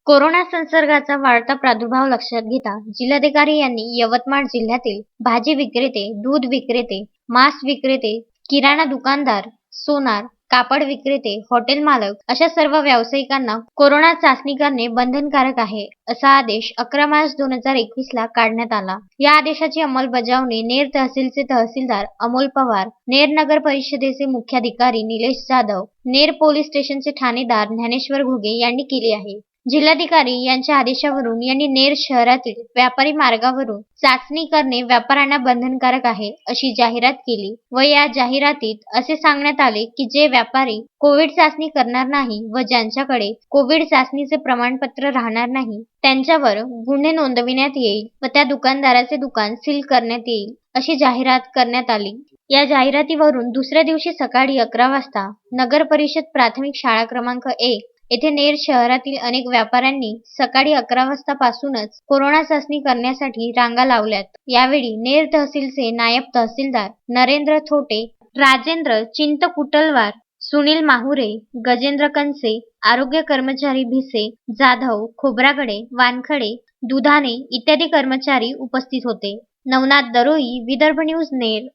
Corona संसर्गाचा वाढता प्रादुर्भाव लक्षात घेता जिल्हाधिकारी यांनी यवतमाळ जिल्ह्यातील भाजी विक्रेते, दूध विक्रेते, मांस विक्रेते, किराणा दुकानदार, सोनार, कापड विक्रेते, हॉटेल मालक अशा सर्व व्यावसायिकांना कोरोना चाचणी करणे बंधनकारक आहे, असा आदेश 11 मार्च 2021 ला काढण्यात आला. या आदेशाची अंमलबजावणी नेर तहसीलचे तहसीलदार अमोल पवार, नेर नगर परिषदेचे मुख्याधिकारी निलेश जाधव, नेर पोलीस स्टेशनचे ठाणेदार ज्ञानेश्वर घुगे यांनी केली आहे. जिल्हाधिकारी यांच्या आदेशावरून यांनी नेर शहरातील व्यापारी मार्गावरून चाचणी करणे व्यापाऱ्यांना बंधनकारक आहे, अशी जाहिरात केली व या जाहिरातीत असे सांगण्यात आले की जे व्यापारी कोविड चाचणी करणार नाही व ज्यांच्याकडे कोविड चाचणीचे प्रमाणपत्र राहणार नाही त्यांच्यावर गुन्हे नोंदविण्यात येईल व त्या दुकानदाराचे दुकान सील करण्यात येईल, अशी जाहिरात करण्यात आली. या जाहिरातीवरून दुसऱ्या दिवशी सकाळी 11 वाजता नगर परिषद प्राथमिक शाळा क्रमांक 1 येथे नेर शहरातील अनेक व्यापाऱ्यांनी सकाळी 11 वाजतापासूनच कोरोना चाचणी करण्यासाठी रांगा लावल्यात. यावेळी नेर तहसीलचे नायब तहसीलदार नरेंद्र थोटे, राजेंद्र चिंतकुटलवार, सुनील माहुरे, गजेंद्र कनसे, आरोग्य कर्मचारी भिसे, जाधव, खोब्रागडे, वानखडे, दुधाणे इत्यादी कर्मचारी उपस्थित होते. नवनाथ दरोई, विदर्भ न्यूज, नेर.